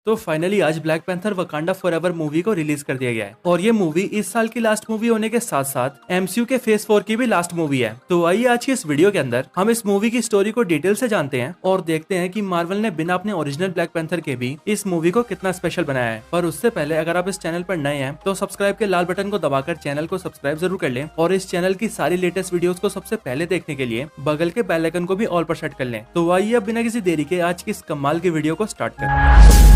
तो फाइनली आज black panther Wakanda forever movie को रिलीज कर दिया गया है और ये मूवी इस साल की लास्ट मूवी होने के साथ साथ एमसीयू के फेज 4 की भी लास्ट मूवी है। तो आइए आज की इस वीडियो के अंदर हम इस मूवी की स्टोरी को डिटेल से जानते हैं और देखते हैं कि मार्वल ने बिना अपने ओरिजिनल ब्लैक पैंथर के भी इस मूवी को कितना स्पेशल बनाया है। पर उससे पहले अगर आप इस चैनल पर नए हैं तो सब्सक्राइब के लाल बटन को दबाकर चैनल को सब्सक्राइब जरूर कर लें और इस चैनल की सारी लेटेस्ट वीडियोस को सबसे पहले देखने के लिए बगल के बेल आइकन को भी ऑल पर सेट कर लें। तो आइए अब बिना किसी देरी के आज की इस कमाल की वीडियो को स्टार्ट करें।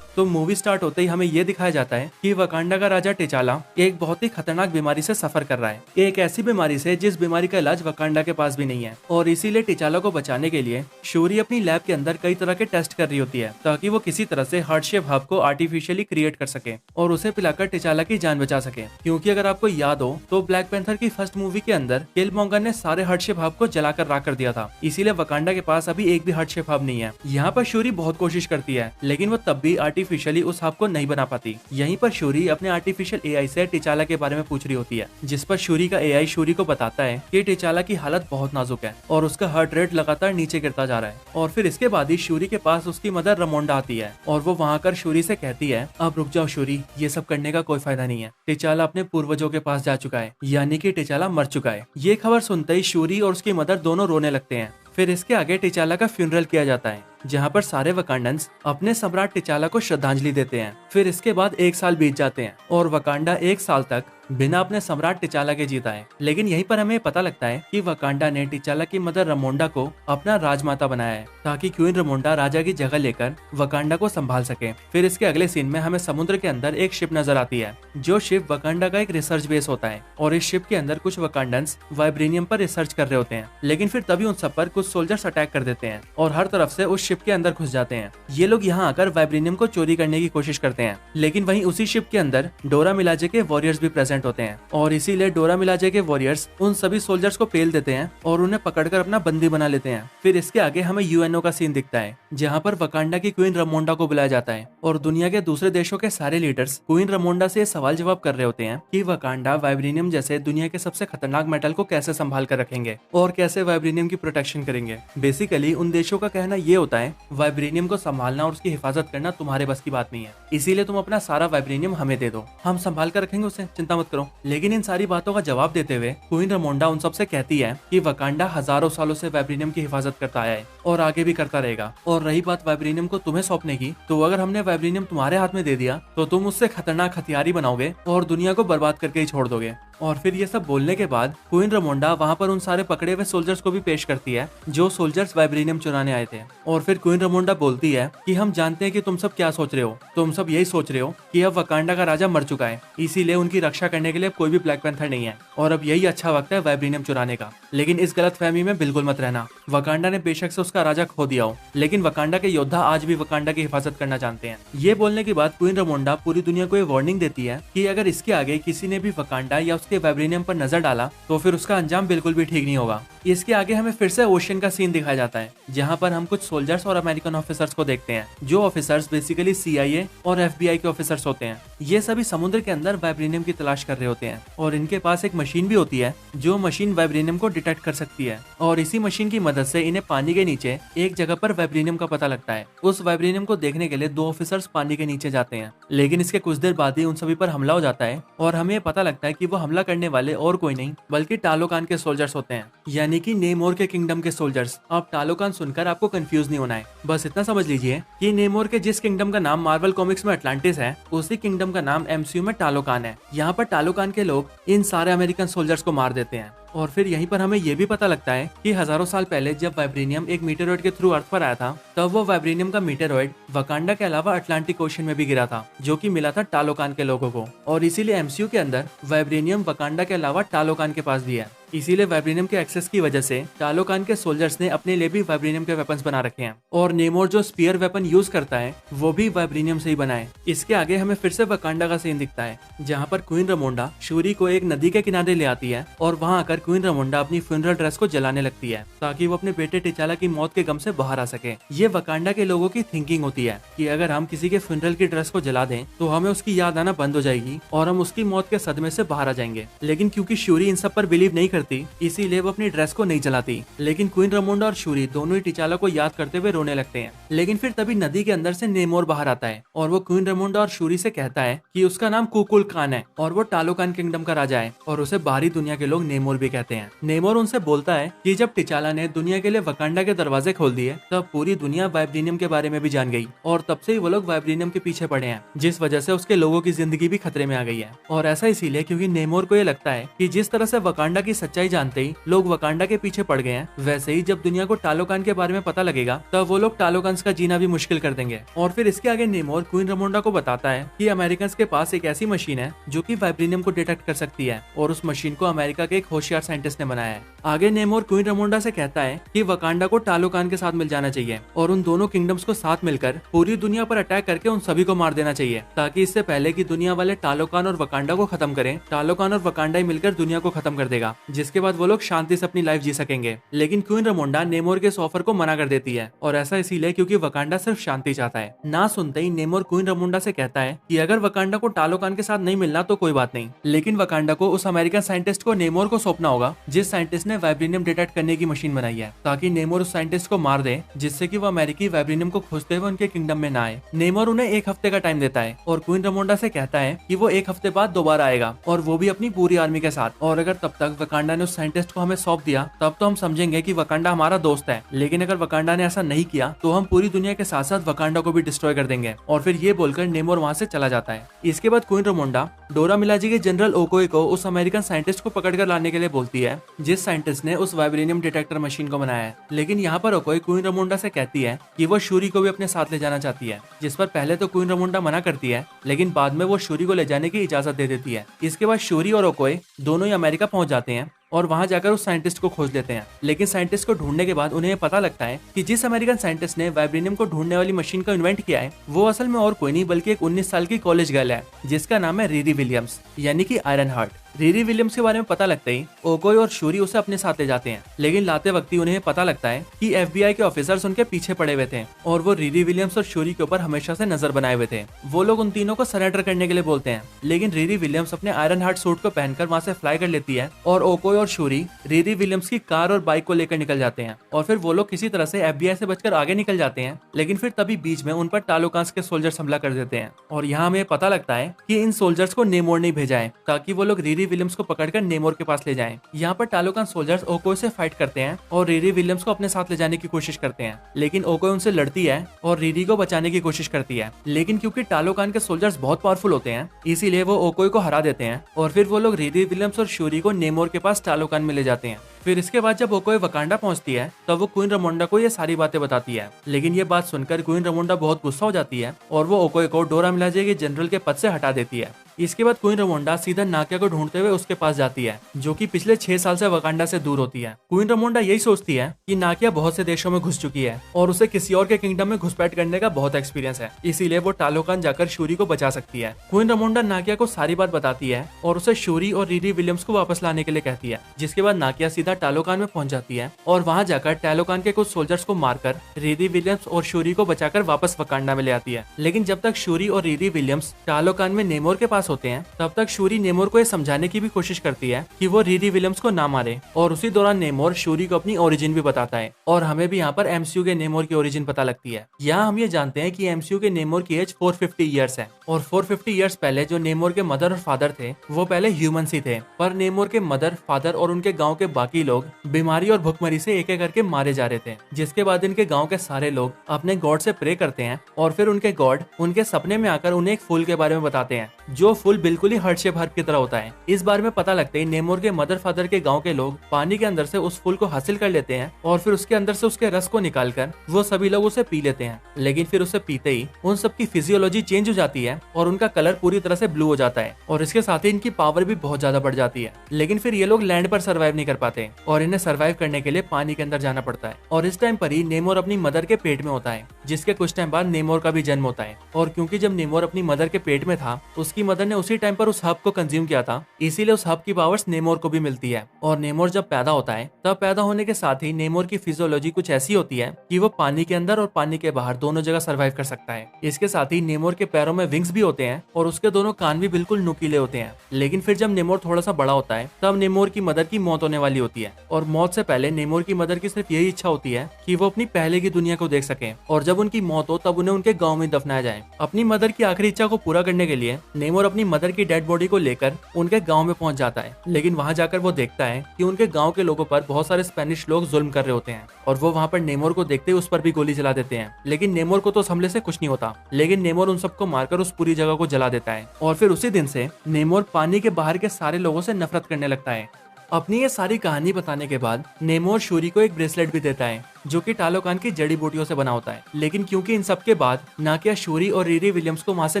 तो मूवी स्टार्ट होते ही हमें ये दिखाया जाता है कि वकांडा का राजा टिचाला एक बहुत ही खतरनाक बीमारी से सफर कर रहा है। एक ऐसी बीमारी से जिस बीमारी का इलाज वकांडा के पास भी नहीं है और इसीलिए टिचाला को बचाने के लिए शूरी अपनी लैब के अंदर कई तरह के टेस्ट कर रही होती है ताकि वो किसी तरह से हार्ट शेप हब को आर्टिफिशियली क्रिएट कर सके और उसे पिलाकर टिचाला की जान बचा सके। क्योंकि अगर आपको याद हो तो ब्लैक पैंथर की फर्स्ट मूवी के अंदर किलमॉन्गर ने सारे हार्ट शेप हब को जलाकर राख कर दिया था, इसीलिए वकांडा के पास अभी एक भी हार्ट शेप हब नहीं है। यहाँ पर शूरी बहुत कोशिश करती है लेकिन वो तब भी आर्टिफिशियली उस हब को नहीं बना पाती। यहीं पर शूरी अपने आर्टिफिशियल एआई से टिचाला के बारे में पूछ रही होती है, जिस पर शूरी का एआई शूरी को बताता है कि टिचाला की हालत बहुत नाजुक है और उसका हार्ट रेट लगातार नीचे गिरता जा रहा है। और फिर इसके बाद ही शूरी के पास उसकी मदर रमोंडा आती है और वो वहाँ कर शूरी से कहती है, अब रुक जाओ शूरी, ये सब करने का कोई फायदा नहीं है। टिचाला अपने पूर्वजों के पास जा चुका है, यानी कि टिचाला मर चुका है। ये खबर सुनते ही शूरी और उसकी मदर दोनों रोने लगते हैं। फिर इसके आगे टिचाला का फ्यूनरल किया जाता है जहाँ पर सारे वकांडन्स अपने सम्राट टिचाला को श्रद्धांजलि देते हैं। फिर इसके बाद 1 साल बीत जाते हैं और वकांडा 1 साल तक बिना अपने सम्राट टिचाला के जीता है। लेकिन यहीं पर हमें पता लगता है कि वकांडा ने टिचाला की मदर रमोंडा को अपना राजमाता बनाया है ताकि क्वीन रमोंडा राजा की जगह लेकर वकांडा को संभाल सके। फिर इसके अगले सीन में हमें समुद्र के अंदर एक शिप नजर आती है जो शिप वकांडा का एक रिसर्च बेस होता है और इस शिप के अंदर कुछ वकांडन्स वाइब्रेनियम पर रिसर्च कर रहे होते हैं। लेकिन फिर तभी उन सब पर कुछ सोल्जर्स अटैक कर देते हैं और हर तरफ से उस शिप के अंदर घुस जाते हैं। ये लोग यहाँ आकर वाइब्रेनियम को चोरी करने की कोशिश करते हैं, लेकिन वहीं उसी शिप के अंदर डोरा मिलाजे के वॉरियर्स भी प्रेजेंट होते हैं और इसीलिए डोरा मिलाजे के वॉरियर्स उन सभी सोल्जर्स को पेल देते हैं और उन्हें पकड़कर अपना बंदी बना लेते हैं। फिर इसके आगे हमें यूएनओ का सीन दिखता है जहाँ पर वकांडा की क्वीन रमोंडा को बुलाया जाता है और दुनिया के दूसरे देशों के सारे लीडर्स क्वीन रमोंडा से सवाल जवाब कर रहे होते हैं कि वकांडा वाइब्रेनियम जैसे दुनिया के सबसे खतरनाक मेटल को कैसे संभाल कर रखेंगे और कैसे वाइब्रेनियम की प्रोटेक्शन करेंगे। बेसिकली उन देशों का कहना ये होता है, वाइब्रेनियम को संभालना और उसकी हिफाजत करना तुम्हारे बस की बात नहीं है, इसीलिए तुम अपना सारा वाइब्रेनियम हमें दे दो, हम संभाल कर रखेंगे उसे, चिंता मत करो। लेकिन इन सारी बातों का जवाब देते हुए क्वीन रमोंडा उन सबसे कहती है कि वकांडा हजारों सालों से वाइब्रेनियम की हिफाजत करता आया है और आगे भी करता रहेगा। और रही बात वाइब्रेनियम को तुम्हें सौंपने की, तो अगर हमने वाइब्रेनियम तुम्हारे हाथ में दे दिया तो तुम उससे खतरनाक हथियार ही बनाओगे और दुनिया को बर्बाद करके ही छोड़ दोगे। और फिर ये सब बोलने के बाद क्वीन रमोंडा वहाँ पर उन सारे पकड़े हुए सोल्जर्स को भी पेश करती है जो सोल्जर्स वाइब्रेनियम चुराने आए थे। और फिर क्वीन रमोंडा बोलती है कि हम जानते हैं कि तुम सब क्या सोच रहे हो, तुम सब यही सोच रहे हो कि अब वकांडा का राजा मर चुका है, इसीलिए उनकी रक्षा करने के लिए कोई भी ब्लैक पैंथर नहीं है और अब यही अच्छा वक्त है वाइब्रेनियम चुराने का। लेकिन इस गलतफहमी में बिल्कुल मत रहना, वकांडा ने बेशक से उसका राजा खो दिया हो, लेकिन वकांडा के योद्धा आज भी वकांडा की हिफाजत करना जानते हैं। ये बोलने के बाद क्वीन रमोंडा पूरी दुनिया को ये वार्निंग देती है कि अगर इसके आगे किसी ने भी वकांडा या उसके वाइब्रेनियम पर नजर डाला तो फिर उसका अंजाम बिल्कुल भी ठीक नहीं होगा। इसके आगे हमें फिर से ओशन का सीन दिखाया जाता है जहाँ पर हम कुछ सोल्जर्स और अमेरिकन ऑफिसर्स को देखते हैं, जो ऑफिसर्स बेसिकली सीआईए और एफबीआई के ऑफिसर्स होते हैं। ये सभी समुद्र के अंदर वाइब्रेनियम की तलाश कर रहे होते हैं और इनके पास एक मशीन भी होती है जो मशीन वाइब्रेनियम को डिटेक्ट कर सकती है और इसी मशीन की मदद से इन्हें पानी के नीचे एक जगह पर वाइब्रेनियम का पता लगता है। उस वाइब्रेनियम को देखने के लिए 2 ऑफिसर्स पानी के नीचे जाते हैं, लेकिन इसके कुछ देर बाद ही उन सभी पर हमला हो जाता है और हमें पता लगता है कि वो हमला करने वाले और कोई नहीं बल्कि टालोकान के सोल्जर्स होते हैं, यानी कि नेमोर के किंगडम के सोल्जर्स। अब टालोकान सुनकर आपको कंफ्यूज नहीं होना है, बस इतना समझ लीजिए कि नेमोर के जिस किंगडम का नाम मार्वल कॉमिक्स में अटलांटिस है, उसी किंगडम का नाम एमसीयू में टालोकान है। यहाँ पर टालोकान के लोग इन सारे अमेरिकन सोल्जर्स को मार देते हैं। और फिर यहीं पर हमें ये भी पता लगता है कि हजारों साल पहले जब वाइब्रेनियम एक मीटेरॉइड के थ्रू अर्थ पर आया था, तब वो वाइब्रेनियम का मीटेरॉइड वकांडा के अलावा अटलांटिक ओशन में भी गिरा था, जो कि मिला था टालोकान के लोगों को। और इसीलिए एमसीयू के अंदर वाइब्रेनियम वकांडा के अलावा टालोकान के पास भी है। इसीलिए वाइब्रेनियम के एक्सेस की वजह से टालोकान के सोल्जर्स ने अपने लिए भी वाइब्रेनियम के वेपन्स बना रखे हैं और नेमोर जो स्पीयर वेपन यूज करता है वो भी वाइब्रेनियम से ही बना है। इसके आगे हमें फिर से वकांडा का सीन दिखता है जहाँ पर क्वीन रमोंडा शूरी को एक नदी के किनारे ले आती है और वहाँ आकर क्वीन रमोंडा अपनी फ्यूनरल ड्रेस को जलाने लगती है ताकि वो अपने बेटे टिचाला की मौत के गम से बाहर आ सके। ये वकांडा के लोगों की थिंकिंग होती है कि अगर हम किसी के फ्यूनरल की ड्रेस को जला दें तो हमें उसकी याद आना बंद हो जाएगी और हम उसकी मौत के सदमे से बाहर आ जाएंगे। लेकिन क्योंकि शूरी इन सब पर बिलीव नहीं करती इसीलिए वो अपनी ड्रेस को नहीं जलाती। लेकिन क्वीन रमोंडा और शूरी दोनों ही टिचाला को याद करते हुए रोने लगते हैं। लेकिन फिर तभी नदी के अंदर से नेमोर बाहर आता है और वो क्वीन रमोंडा और शूरी से कहता है कि उसका नाम कुकुल खान है और वो टालोकान किंगडम का राजा है और उसे बाहरी दुनिया के लोग नेमोर भी कहते हैं। नेमोर उनसे बोलता है कि जब टिचाला ने दुनिया के लिए वकांडा के दरवाजे खोल दिए तब पूरी दुनिया वाइब्रेनियम के बारे में भी जान गई और तब से ही वो लोग वाइब्रेनियम के पीछे पड़े हैं, जिस वजह से उसके लोगों की जिंदगी भी खतरे में आ गई है। और ऐसा इसीलिए क्योंकि नेमोर को ये लगता है कि जिस तरह से वकांडा की सच्चाई जानते ही लोग वकांडा के पीछे पड़ गए हैं, वैसे ही जब दुनिया को टालोकान के बारे में पता लगेगा तब वो लोग टालोकान्स का जीना भी मुश्किल कर देंगे। और फिर इसके आगे नेमोर क्वीन रमोंडा को बताता है कि अमेरिकन के पास एक ऐसी मशीन है जो कि वाइब्रेनियम को डिटेक्ट कर सकती है और उस मशीन को अमेरिका के एक होशियार साइंटिस्ट ने बनाया है। आगे नेमोर क्वीन रमोंडा से कहता है कि वकांडा को टालोकान के साथ मिल जाना चाहिए और उन दोनों किंगडम्स को साथ मिलकर पूरी दुनिया पर अटैक करके उन सभी को मार देना चाहिए ताकि इससे पहले कि दुनिया वाले टालोकान और वकांडा को खत्म करें, टालोकान और वकांडा ही मिलकर दुनिया को खत्म कर देगा, जिसके बाद वो लोग शांति से अपनी लाइफ जी सकेंगे। लेकिन क्वीन रमोंडा नेमोर के इस ऑफर को मना कर देती है और ऐसा इसीलिए क्योंकि वकांडा सिर्फ शांति चाहता है। ना सुनते ही नेमोर क्वीन रमोंडा से कहता है कि अगर वकांडा को टालोकान के साथ नहीं मिलना तो कोई बात नहीं, लेकिन वकांडा को उस अमेरिकन साइंटिस्ट को नेमोर को सौंपना होगा जिस साइंटिस्ट ने वाइब्रेनियम डिटेक्ट करने की मशीन बनाई है, ताकि नेमोर उस साइंटिस्ट को मार दे जिससे कि वो अमेरिकी वाइब्रेनियम को खोजते हुए उनके किंगडम में ना आए। नेमोर उन्हें 1 हफ्ते का टाइम देता है और क्वीन रमोंडा से कहता है कि वो 1 हफ्ते बाद दोबारा आएगा और वो भी अपनी पूरी आर्मी के साथ। और अगर तब तक वकांडा ने उस साइंटिस्ट को हमें सौंप दिया तब तो हम समझेंगे कि वकांडा हमारा दोस्त है, लेकिन अगर वकांडा ने ऐसा नहीं किया तो हम पूरी दुनिया के साथ साथ वकांडा को भी डिस्ट्रॉय कर देंगे। और फिर ये बोलकर नेमोर वहाँ से चला जाता है। इसके बाद क्वीन रमोंडा डोरा मिलाजी के जनरल ओकोई को उस अमेरिकन साइंटिस्ट को पकड़कर लाने के लिए बोलती है जिस साइंटिस्ट ने उस वाइब्रेनियम डिटेक्टर मशीन को बनाया है। लेकिन यहाँ पर ओकोई क्वीन रमोंडा से कहती है कि वो शूरी को भी अपने साथ ले जाना चाहती है, जिस पर पहले तो क्वीन रमोंडा मना करती है लेकिन बाद में वो शूरी को ले जाने की इजाजत दे देती है। इसके बाद शूरी और ओकोई दोनों ही अमेरिका पहुंच जाते हैं और वहां जाकर उस साइंटिस्ट को खोज लेते हैं। लेकिन साइंटिस्ट को ढूंढने के बाद उन्हें ये पता लगता है कि जिस अमेरिकन साइंटिस्ट ने वाइब्रेनियम को ढूंढने वाली मशीन को इन्वेंट किया है वो असल में और कोई नहीं बल्कि एक 19 साल की कॉलेज गर्ल है जिसका नाम है रीरी विलियम्स यानी कि आयरन हार्ट। रीरी विलियम्स के बारे में पता लगता ही ओकोई और शूरी उसे अपने साथ ले जाते हैं, लेकिन लाते वक्त ही उन्हें पता लगता है कि FBI के ऑफिसर्स उनके पीछे पड़े हुए थे और वो रीरी विलियम्स और शूरी के ऊपर हमेशा से नजर बनाए हुए थे। वो लोग उन तीनों को सरेंडर करने के लिए बोलते हैं, लेकिन रीरी विलियम्स अपने आयरन हार्ट सूट को पहनकर वहां से फ्लाई कर लेती है और ओकोई और शूरी रीरी विलियम्स की कार और बाइक को लेकर निकल जाते हैं। और फिर वो लोग किसी तरह से FBI से बचकर आगे निकल जाते हैं, लेकिन फिर तभी बीच में उन पर टालोकांस के सोल्जर्स हमला कर देते हैं। और यहाँ हमें पता लगता है कि इन सोल्जर्स को नेमोर ने भेजा है ताकि वो लोग रीरी विलियम्स को पकड़कर नेमोर के पास ले जाएं। यहाँ पर टालोकान सोल्जर्स ओकोई से फाइट करते हैं और रीरी विलियम्स को अपने साथ ले जाने की कोशिश करते हैं, लेकिन ओकोई उनसे लड़ती है और रीरी को बचाने की कोशिश करती है। लेकिन क्योंकि टालोकान के सोल्जर्स बहुत पावरफुल होते हैं इसीलिए वो ओकोई को हरा देते हैं और फिर वो लोग रीरी विलियम्स और शूरी को नेमोर के पास टालोकान में ले जाते हैं। फिर इसके बाद जब ओकोई वकांडा पहुंचती है तब वो क्वीन रमोंडा को ये सारी बातें बताती है, लेकिन ये बात सुनकर क्वीन रमोंडा बहुत गुस्सा हो जाती है और वो ओकोई को डोरा मिलाजे के जनरल के पद से हटा देती है। इसके बाद क्वीन रमोंडा सीधा नाकिया को ढूंढते हुए उसके पास जाती है जो कि पिछले 6 साल से वकांडा से दूर होती है। क्वीन रमोंडा यही सोचती है कि नाकिया बहुत से देशों में घुस चुकी है और उसे किसी और के किंगडम में घुसपैठ करने का बहुत एक्सपीरियंस है, इसीलिए वो टालोकान जाकर शूरी को बचा सकती है। क्वीन रमोंडा नाकिया को सारी बात बताती है और उसे शूरी और रीरी विलियम्स को वापस लाने के लिए कहती है, जिसके बाद नाकिया सीधा टालोकान में पहुंच जाती है और वहां जाकर टालोकान के कुछ सोल्जर्स को मारकर रीरी विलियम्स और शूरी को बचाकर वापस वकांडा में ले आती है। लेकिन जब तक शूरी और रीरी विलियम्स टालोकान में नेमोर के पास होते हैं तब तक शूरी नेमोर को यह समझाने की भी कोशिश करती है कि वो रीरी विलियम्स को ना मारे और उसी दौरान नेमोर शूरी को अपनी ओरिजिन भी बताता है और हमें भी यहाँ पर MCU के नेमोर की ओरिजिन पता लगती है। यहाँ हम ये जानते हैं कि MCU के नेमोर की एज 450 ईयर्स है और 450 ईयर्स पहले जो नेमोर के मदर और फादर थे वो पहले ह्यूमंस ही थे, पर नेमोर के मदर, फादर और उनके गाँव के बाकी लोग बीमारी और भुखमरी से एक एक करके मारे जा रहे थे, जिसके बाद इनके गाँव के सारे लोग अपने गॉड से प्रे करते हैं और फिर उनके गॉड उनके सपने में आकर उन्हें एक फूल के बारे में बताते हैं जो फूल बिल्कुल ही हार्ट शेप हर्ब की तरह होता है। इस बारे में पता लगते ही नेमोर के मदर फादर के गांव के लोग पानी के अंदर से उस फूल को हासिल कर लेते हैं और फिर उसके अंदर से उसके रस को निकालकर वो सभी लोग उसे पी लेते हैं। लेकिन फिर उसे पीते ही उन सबकी फिजियोलॉजी चेंज हो जाती है और उनका कलर पूरी तरह से ब्लू हो जाता है और इसके साथ ही इनकी पावर भी बहुत ज्यादा बढ़ जाती है। लेकिन फिर ये लोग लैंड पर सर्वाइव नहीं कर पाते और इन्हें सर्वाइव करने के लिए पानी के अंदर जाना पड़ता है। और इस टाइम पर ही नेमोर अपनी मदर के पेट में होता है, जिसके कुछ टाइम बाद नेमोर का भी जन्म होता है। और क्योंकि जब नेमोर अपनी मदर के पेट में था, उसकी मदर ने उसी टाइम पर उस हब को कंज्यूम किया था, इसीलिए उस हब की पावर्स नेमोर को भी मिलती है। और नेमोर जब पैदा होता है तब पैदा होने के साथ ही नेमोर की फिजियोलॉजी कुछ ऐसी होती है कि वो पानी के अंदर और पानी के बाहर दोनों जगह सर्वाइव कर सकता है। इसके साथ ही नेमोर के पैरों में विंग्स भी होते हैं और उसके दोनों कान भी बिल्कुल नुकीले होते हैं। लेकिन फिर जब नेमोर थोड़ा सा बड़ा होता है तब नेमोर की मदर की मौत होने वाली होती है और मौत से पहले नेमोर की मदर की सिर्फ यही इच्छा होती है कि वो अपनी पहले की दुनिया को देख सके और जब उनकी मौत हो तब उन्हें उनके गांव में दफनाया जाए। अपनी मदर की आखिरी इच्छा को पूरा करने के लिए नेमोर अपनी मदर की डेड बॉडी को लेकर उनके गांव में पहुंच जाता है। लेकिन वहां जाकर वो देखता है कि उनके गांव के लोगों पर बहुत सारे स्पेनिश लोग जुल्म कर रहे होते हैं और वो वहां पर नेमोर को देखते ही उस पर भी गोली चला देते हैं। लेकिन नेमोर को तो उस हमले से कुछ नहीं होता, लेकिन नेमोर उन सबको मारकर उस पूरी जगह को जला देता है। और फिर उसी दिन से नेमोर पानी के बाहर के सारे लोगों से नफरत करने लगता है। अपनी ये सारी कहानी बताने के बाद नेमोर शूरी को एक ब्रेसलेट भी देता है जो कि टालोकान की जड़ी बूटियों से बना होता है। लेकिन क्योंकि इन सब के बाद नाकिया शूरी और रीरी विलियम्स को वहां से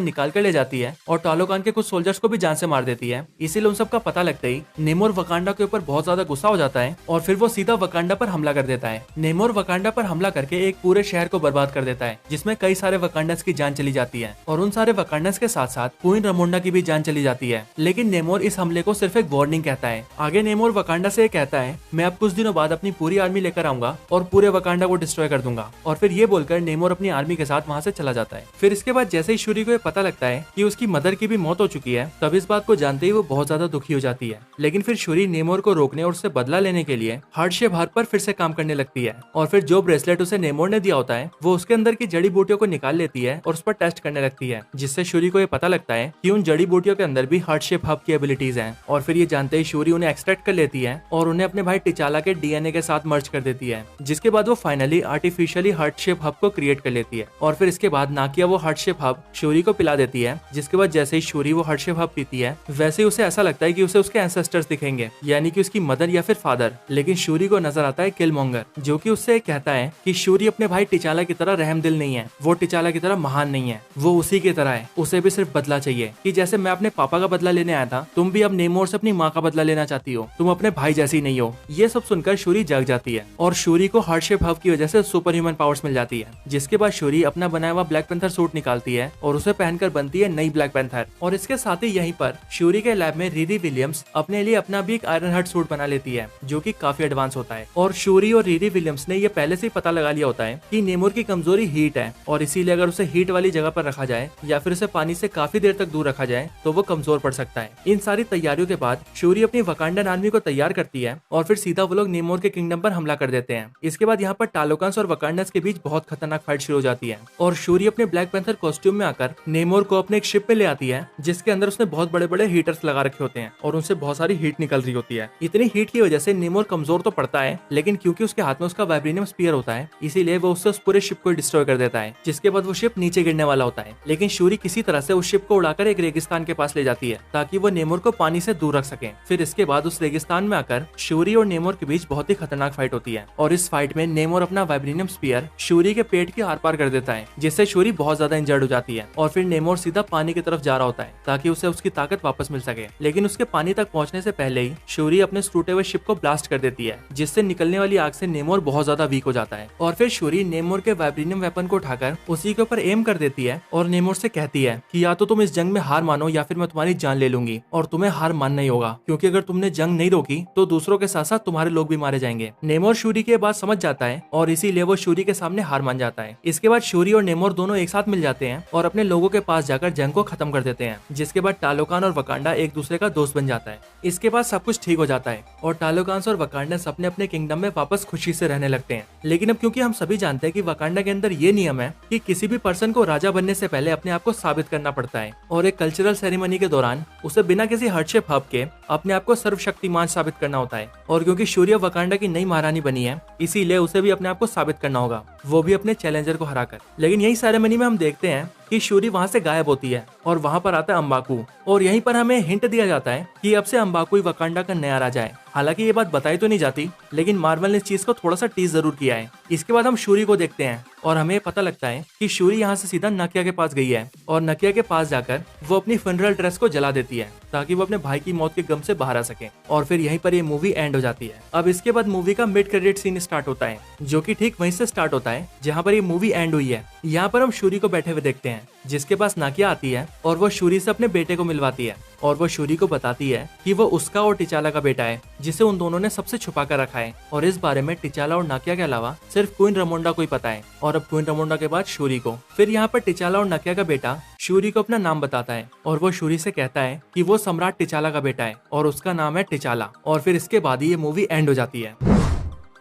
निकाल कर ले जाती है और टालोकान के कुछ सोल्जर्स को भी जान से मार देती है, इसीलिए उन सब का पता लगते ही नेमोर वकांडा के ऊपर बहुत ज्यादा गुस्सा हो जाता है और फिर वो सीधा वकांडा पर हमला कर देता है। नेमोर वकांडा पर हमला करके एक पूरे शहर को बर्बाद कर देता है, जिसमें कई सारे वकांडस की जान चली जाती है और उन सारे वकांडस के साथ साथ क्वीन रमोंडा की भी जान चली जाती है। लेकिन नेमोर इस हमले को सिर्फ एक वार्निंग कहता है। आगे नेमोर वकांडा से कहता है, मैं अब कुछ दिनों बाद अपनी पूरी आर्मी लेकर आऊंगा और पूरे वकांडा को डिस्ट्रॉय कर दूंगा। और फिर ये बोलकर नेमोर अपनी आर्मी के साथ वहां से चला जाता है। फिर इसके बाद जैसे ही शूरी को ये पता लगता है कि उसकी मदर की भी मौत हो चुकी है, तब इस बात को जानते ही वो बहुत ज्यादा दुखी हो जाती है। लेकिन फिर शूरी नेमोर को रोकने और उससे बदला लेने के लिए हार्ट शेप हर्ब पर फिर से काम करने लगती है और फिर जो ब्रेसलेट उसे नेमोर ने दिया होता है वो उसके अंदर की जड़ी बूटियों को निकाल लेती है और उस पर टेस्ट करने लगती है, जिससे शूरी को ये पता लगता है कि उन जड़ी बूटियों के अंदर भी हार्ट शेप हर्ब की एबिलिटीज हैं। और फिर ये जानते ही शूरी उन्हें एक्सट्रैक्ट कर लेती है और उन्हें अपने भाई टिचाला के डीएनए के साथ मर्ज कर देती है, जिसके बाद वो finally artificially heart shape hub को क्रिएट कर लेती है। और फिर इसके बाद नाकिया वो हार्ट शेप हब शूरी को पिला देती है, जिसके बाद जैसे ही शूरी वो हार्ट शेप हब पीती है वैसे ही उसे ऐसा लगता है कि उसे उसके एंसेस्टर्स दिखेंगे, यानी कि उसकी मदर या फिर फादर। लेकिन शूरी को नजर आता है किलमोंगर, जो कि उससे कहता है कि शूरी अपने भाई टिचाला की तरह रहमदिल नहीं है, वो टिचाला की तरह महान नहीं है, वो उसी की तरह है, उसे भी सिर्फ बदला चाहिए। कि जैसे मैं अपने पापा का बदला लेने आया था, तुम भी अब नेमोर से अपनी माँ का बदला लेना चाहती हो, तुम अपने भाई जैसी नहीं हो। ये सब सुनकर शूरी जग जाती है और शूरी को हार्ट शेप हब की वजह से सुपर ह्यूमन पावर्स मिल जाती है, जिसके बाद शूरी अपना बनाया हुआ ब्लैक पैंथर सूट निकालती है और उसे पहनकर बनती है नई ब्लैक पैंथर। और इसके साथ ही यहीं पर शूरी के लैब में रीरी विलियम्स अपने लिए अपना भी एक आयरन हार्ट सूट बना लेती है, जो कि काफी एडवांस होता है। और शूरी और रीरी विलियम्स ने ये पहले से ही पता लगा लिया होता है कि नेमोर की कमजोरी हीट है और इसीलिए अगर उसे हीट वाली जगह पर रखा जाए या फिर उसे पानी से काफी देर तक दूर रखा जाए तो वो कमजोर पड़ सकता है। इन सारी तैयारियों के बाद शूरी अपनी वकांडन आर्मी को तैयार करती है और फिर सीधा वो लोग नेमोर के किंगडम पर हमला कर देते हैं। इसके बाद यहाँ पर टालोकांस और वकांडस के बीच बहुत खतरनाक फाइट शुरू हो जाती है और शूरी अपने ब्लैक पैंथर कॉस्ट्यूम में आकर नेमोर को अपने एक शिप पे ले आती है, जिसके अंदर उसने बहुत बड़े बड़े हीटर्स लगा रखे होते हैं और उनसे बहुत सारी हीट निकल रही होती है। इतनी हीट की वजह से नेमोर कमजोर तो पड़ता है, लेकिन क्योंकि उसके हाथ में उसका वाइब्रेनियम स्पीयर होता है, इसीलिए वो उससे उस पूरे शिप को डिस्ट्रॉय कर देता है, जिसके बाद वो शिप नीचे गिरने वाला होता है। लेकिन शूरी किसी तरह से उस शिप को उड़ाकर एक रेगिस्तान के पास ले जाती है ताकि वो नेमोर को पानी से दूर रख सके। फिर इसके बाद उस रेगिस्तान में आकर शूरी और नेमोर के बीच बहुत ही खतरनाक फाइट होती है और इस फाइट में नेमोर अपना वाइब्रेनियम स्पीयर शूरी के पेट के आर पार कर देता है, जिससे शूरी बहुत ज्यादा इंजर्ड हो जाती है और फिर नेमोर सीधा पानी की तरफ जा रहा होता है ताकि उसे उसकी ताकत वापस मिल सके। लेकिन उसके पानी तक पहुंचने से पहले ही शूरी अपने टूटे हुए शिप को ब्लास्ट कर देती है, जिससे निकलने वाली आग से नेमोर बहुत ज्यादा वीक हो जाता है। और फिर शूरी नेमोर के वाइब्रेनियम वेपन को उठाकर उसी के ऊपर एम कर देती है और नेमोर से कहती है कि या तो तुम इस जंग में हार मानो या फिर मैं तुम्हारी जान ले लूंगी। और तुम्हें हार मानना ही होगा, क्योंकि अगर तुमने जंग नहीं रोकी तो दूसरों के साथ साथ तुम्हारे लोग भी मारे जाएंगे। नेमोर शूरी की बात समझ जाता है और इसीलिए वो शूरी के सामने हार मान जाता है। इसके बाद शूरी और नेमोर दोनों एक साथ मिल जाते हैं और अपने लोगों के पास जाकर जंग को खत्म कर देते हैं, जिसके बाद टालोकान और वकांडा एक दूसरे का दोस्त बन जाता है। इसके बाद सब कुछ ठीक हो जाता है और टालोकांस और वकांडस अपने अपने किंगडम में वापस खुशी से रहने लगते हैं। लेकिन अब क्योंकि हम सभी जानते हैं कि वकांडा के अंदर ये नियम है कि किसी भी पर्सन को राजा बनने से पहले अपने आप को साबित करना पड़ता है और एक कल्चरल सेरेमनी के दौरान उसे बिना किसी हार्ट शेप हब के अपने आप को सर्वशक्तिमान साबित करना होता है। और क्योंकि शूरी वकांडा की नई महारानी बनी है, इसीलिए उसे भी अपने आप को साबित करना होगा, वो भी अपने चैलेंजर को हराकर। लेकिन यही सेरेमनी में हम देखते हैं कि शूरी वहाँ से गायब होती है और वहाँ पर आता है अम्बाकू, और यहीं पर हमें हिंट दिया जाता है कि अब से अम्बाकू ही वकांडा का नया राजा है। हालांकि ये बात बताई तो नहीं जाती, लेकिन मार्वल ने इस चीज को थोड़ा सा टीज जरूर किया है। इसके बाद हम शूरी को देखते हैं और हमें पता लगता है कि शूरी यहाँ से सीधा नकिया के पास गई है और नकिया के पास जाकर वो अपनी फनरल ड्रेस को जला देती है ताकि वो अपने भाई की मौत के गम से बाहर आ सके, और फिर यहीं पर ये मूवी एंड हो जाती है। अब इसके बाद मूवी का मिड क्रेडिट सीन स्टार्ट होता है, जो कि ठीक वहीं से स्टार्ट होता है जहाँ पर ये मूवी एंड हुई है। यहाँ पर हम शूरी को बैठे हुए देखते हैं, जिसके पास नाकिया आती है और वो शूरी से अपने बेटे को मिलवाती है और वो शूरी को बताती है कि वो उसका और टिचाला का बेटा है, जिसे उन दोनों ने सबसे छुपा कर रखा है, और इस बारे में टिचाला और नाकिया के अलावा सिर्फ क्वीन रमोंडा को ही पता है, और अब क्वीन रमोंडा के बाद शूरी को। फिर यहाँ पर टिचाला और नाकिया का बेटा शूरी को अपना नाम बताता है और वो शूरी से कहता है कि वो सम्राट टिचाला का बेटा है और उसका नाम है टिचाला, और फिर इसके बाद ही ये मूवी एंड हो जाती है।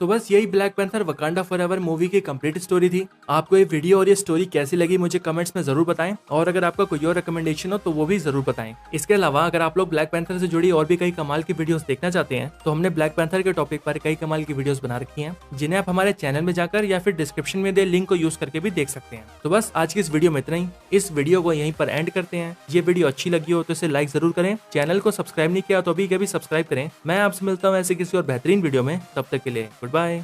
तो बस यही black panther Wakanda forever movie की कंप्लीट स्टोरी थी। आपको ये वीडियो और ये स्टोरी कैसी लगी मुझे कमेंट्स में जरूर बताएं, और अगर आपका कोई और रिकमेंडेशन हो तो वो भी जरूर बताएं। इसके अलावा अगर आप लोग ब्लैक पैंथर से जुड़ी और भी कई कमाल की वीडियोस देखना चाहते हैं तो हमने ब्लैक पैंथर के टॉपिक पर कई कमाल की वीडियोस बना रखी हैं, जिन्हें आप हमारे चैनल में जाकर या फिर डिस्क्रिप्शन में दे लिंक को यूज करके भी देख सकते हैं। तो बस आज की इस वीडियो में इतना ही। इस वीडियो को यहीं पर एंड करते हैं। ये वीडियो अच्छी लगी हो तो इसे लाइक जरूर करें, चैनल को सब्सक्राइब नहीं किया तो अभी कभी सब्सक्राइब करें। मैं आपसे मिलता हूँ ऐसे किसी और बेहतरीन वीडियो में, तब तक के लिए गुड बाय।